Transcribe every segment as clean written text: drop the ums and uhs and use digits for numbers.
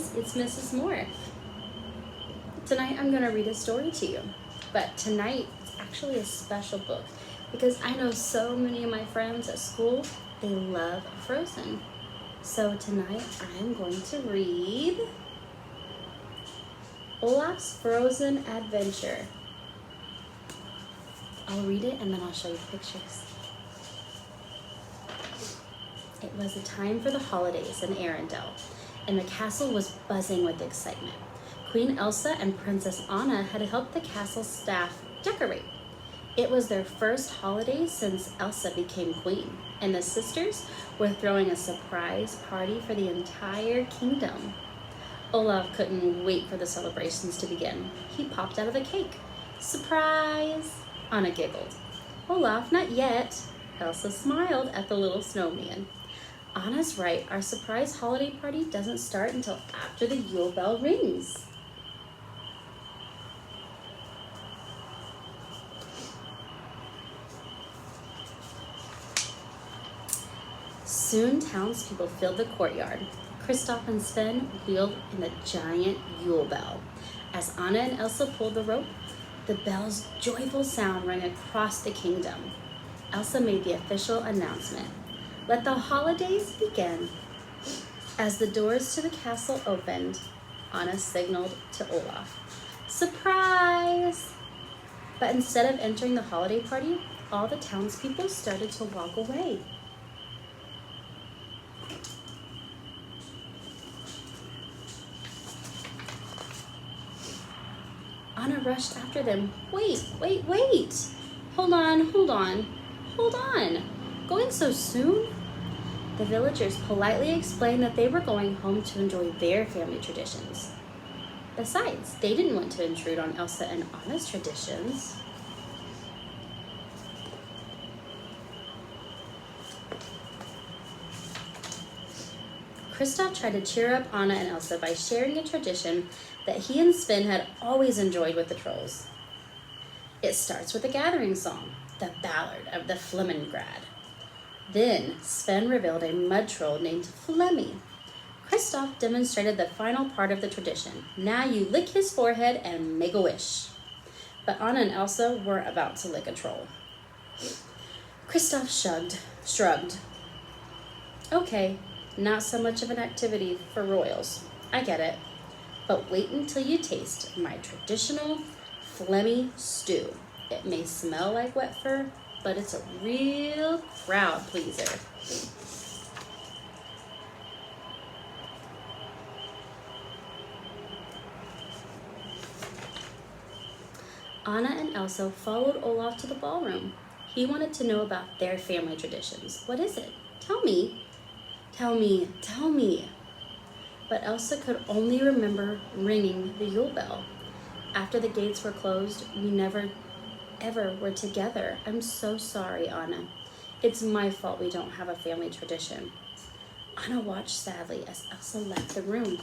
guys, it's Mrs. Moore. Tonight I'm going to read a story to you, but tonight it's actually a special book because I know so many of my friends at school, they love Frozen. So tonight I'm going to read Olaf's Frozen Adventure. I'll read it and then I'll show you pictures. It was a time for the holidays in Arendelle, and the castle was buzzing with excitement. Queen Elsa and Princess Anna had helped the castle staff decorate. It was their first holiday since Elsa became queen, and the sisters were throwing a surprise party for the entire kingdom. Olaf couldn't wait for the celebrations to begin. He popped out of the cake. Surprise! Anna giggled. Olaf, not yet. Elsa smiled at the little snowman. Anna's right, our surprise holiday party doesn't start until after the Yule bell rings. Soon townspeople filled the courtyard. Kristoff and Sven wheeled in the giant Yule bell. As Anna and Elsa pulled the rope, the bell's joyful sound rang across the kingdom. Elsa made the official announcement. Let the holidays begin. As the doors to the castle opened, Anna signaled to Olaf. Surprise! But instead of entering the holiday party, all the townspeople started to walk away. Anna rushed after them. Wait. Hold on. Going so soon? The villagers politely explained that they were going home to enjoy their family traditions. Besides, they didn't want to intrude on Elsa and Anna's traditions. Kristoff tried to cheer up Anna and Elsa by sharing a tradition that he and Sven had always enjoyed with the trolls. It starts with a gathering song, the Ballad of the Flemingrad. Then Sven revealed a mud troll named Flemmy. Kristoff demonstrated the final part of the tradition. Now you lick his forehead and make a wish. But Anna and Elsa weren't about to lick a troll. Kristoff shrugged. Okay, not so much of an activity for royals. I get it. But wait until you taste my traditional Flemmy stew. It may smell like wet fur, but it's a real crowd pleaser. Anna and Elsa followed Olaf to the ballroom. He wanted to know about their family traditions. What is it? Tell me. But Elsa could only remember ringing the Yule bell. After the gates were closed, we never ever were together. I'm so sorry, Anna. It's my fault we don't have a family tradition. Anna watched sadly as Elsa left the room.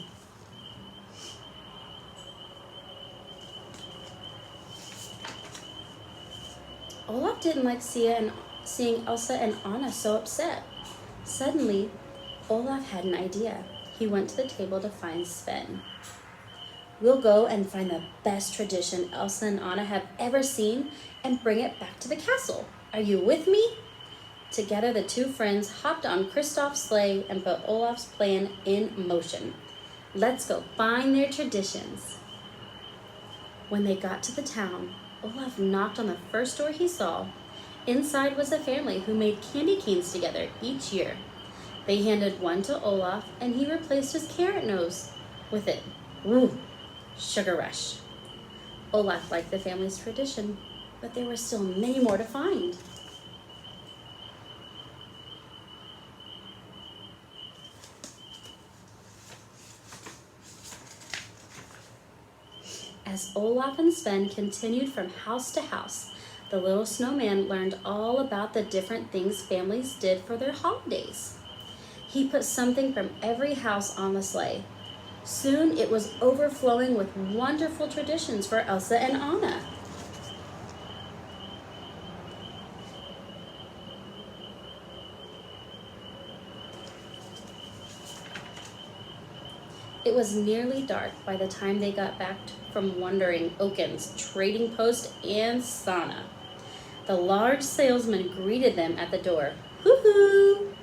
Olaf didn't like seeing Elsa and Anna so upset. Suddenly, Olaf had an idea. He went to the table to find Sven. We'll go and find the best tradition Elsa and Anna have ever seen and bring it back to the castle. Are you with me? Together, the two friends hopped on Kristoff's sleigh and put Olaf's plan in motion. Let's go find their traditions. When they got to the town, Olaf knocked on the first door he saw. Inside was a family who made candy canes together each year. They handed one to Olaf, and he replaced his carrot nose with it. Woo! Sugar Rush. Olaf liked the family's tradition, but there were still many more to find. As Olaf and Sven continued from house to house, the little snowman learned all about the different things families did for their holidays. He put something from every house on the sleigh. Soon it was overflowing with wonderful traditions for Elsa and Anna. It was nearly dark by the time they got back from wandering Oaken's trading post and sauna. The large salesman greeted them at the door. Hoo-hoo!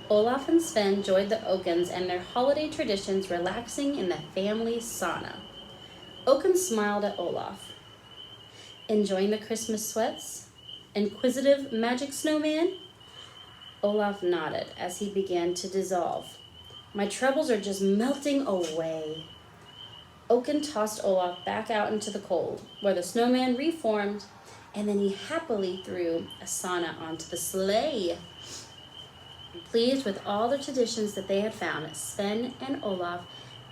Olaf and Sven joined the Okens and their holiday traditions, relaxing in the family sauna. Oaken smiled at Olaf. Enjoying the Christmas sweats? Inquisitive magic snowman? Olaf nodded as he began to dissolve. My troubles are just melting away. Oaken tossed Olaf back out into the cold, where the snowman reformed, and then he happily threw a sauna onto the sleigh. Pleased with all the traditions that they had found, Sven and Olaf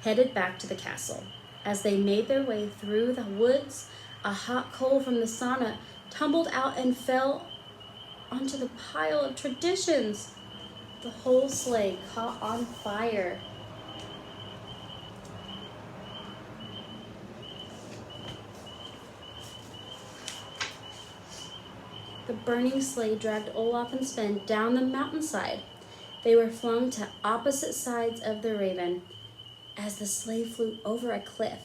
headed back to the castle. As they made their way through the woods, a hot coal from the sauna tumbled out and fell onto the pile of traditions. The whole sleigh caught on fire. The burning sleigh dragged Olaf and Sven down the mountainside. They were flung to opposite sides of the Raven. As the sleigh flew over a cliff,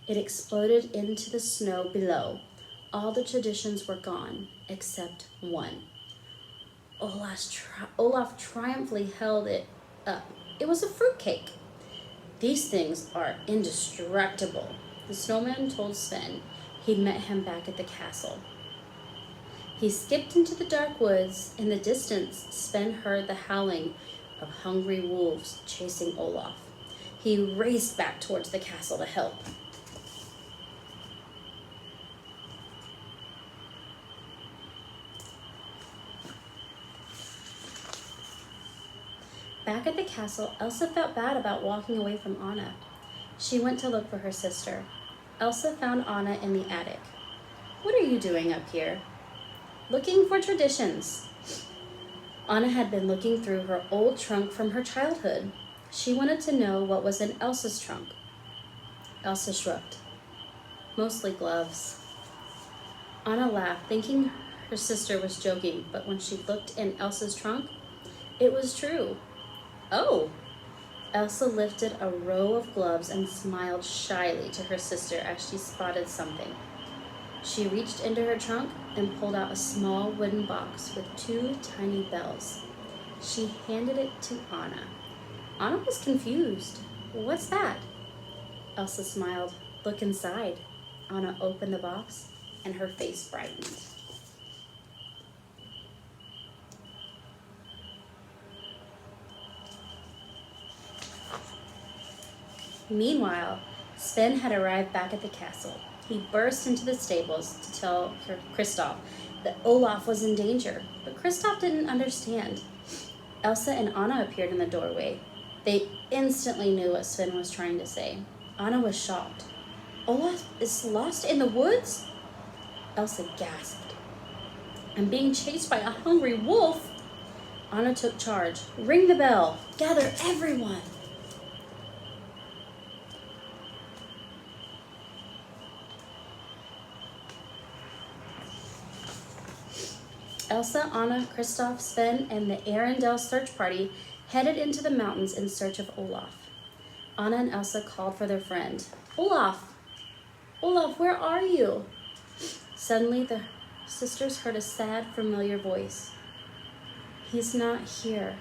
it exploded into the snow below. All the traditions were gone, except one. Olaf triumphantly held it up. It was a fruitcake. These things are indestructible, the snowman told Sven. He'd met him back at the castle. He skipped into the dark woods. In the distance, Sven heard the howling of hungry wolves chasing Olaf. He raced back towards the castle to help. Back at the castle, Elsa felt bad about walking away from Anna. She went to look for her sister. Elsa found Anna in the attic. What are you doing up here? Looking for traditions. Anna had been looking through her old trunk from her childhood. She wanted to know what was in Elsa's trunk. Elsa shrugged. Mostly gloves. Anna laughed, thinking her sister was joking, but when she looked in Elsa's trunk, it was true. Oh! Elsa lifted a row of gloves and smiled shyly to her sister as she spotted something. She reached into her trunk and pulled out a small wooden box with 2 tiny bells. She handed it to Anna. Anna was confused. What's that? Elsa smiled. Look inside. Anna opened the box and her face brightened. Meanwhile, Sven had arrived back at the castle. He burst into the stables to tell Kristoff that Olaf was in danger, but Kristoff didn't understand. Elsa and Anna appeared in the doorway. They instantly knew what Sven was trying to say. Anna was shocked. Olaf is lost in the woods? Elsa gasped. I'm being chased by a hungry wolf. Anna took charge. Ring the bell. Gather everyone. Elsa, Anna, Kristoff, Sven, and the Arendelle search party headed into the mountains in search of Olaf. Anna and Elsa called for their friend. Olaf! Olaf, where are you? Suddenly, the sisters heard a sad, familiar voice. He's not here.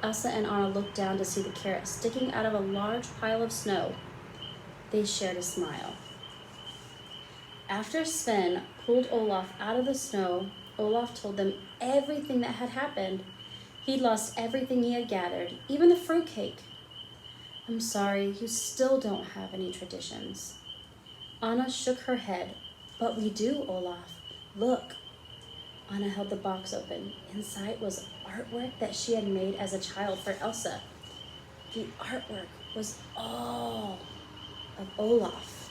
Elsa and Anna looked down to see the carrot sticking out of a large pile of snow. They shared a smile. After Sven pulled Olaf out of the snow, Olaf told them everything that had happened. He'd lost everything he had gathered, even the fruitcake. I'm sorry, you still don't have any traditions. Anna shook her head. But we do, Olaf. Look. Anna held the box open. Inside was artwork that she had made as a child for Elsa. The artwork was all of Olaf.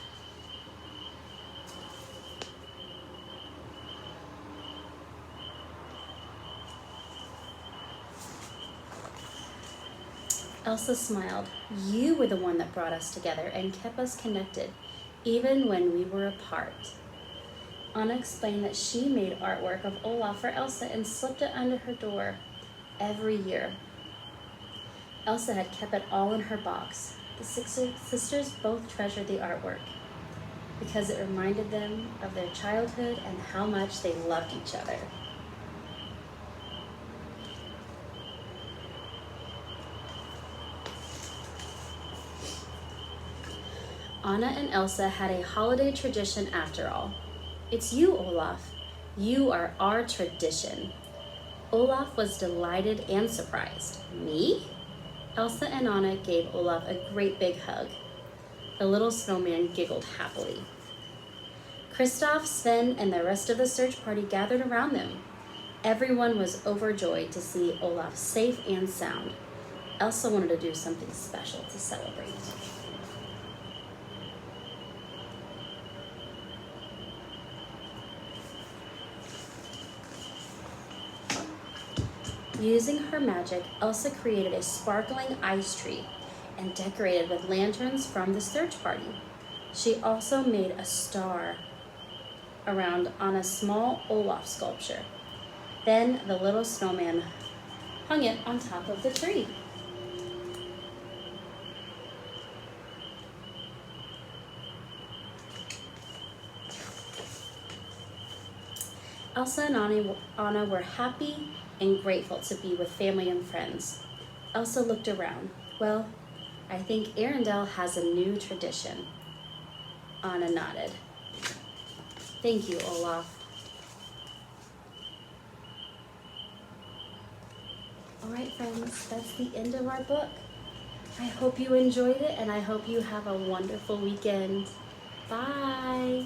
Elsa smiled. You were the one that brought us together and kept us connected, even when we were apart. Anna explained that she made artwork of Olaf for Elsa and slipped it under her door every year. Elsa had kept it all in her box. The sisters both treasured the artwork because it reminded them of their childhood and how much they loved each other. Anna and Elsa had a holiday tradition after all. It's you, Olaf. You are our tradition. Olaf was delighted and surprised. Me? Elsa and Anna gave Olaf a great big hug. The little snowman giggled happily. Kristoff, Sven, and the rest of the search party gathered around them. Everyone was overjoyed to see Olaf safe and sound. Elsa wanted to do something special to celebrate. Using her magic, Elsa created a sparkling ice tree and decorated with lanterns from the search party. She also made a star around Anna's small Olaf sculpture. Then the little snowman hung it on top of the tree. Elsa and Anna were happy and grateful to be with family and friends. Elsa looked around. Well, I think Arendelle has a new tradition. Anna nodded. Thank you, Olaf. All right, friends, that's the end of our book. I hope you enjoyed it, and I hope you have a wonderful weekend. Bye.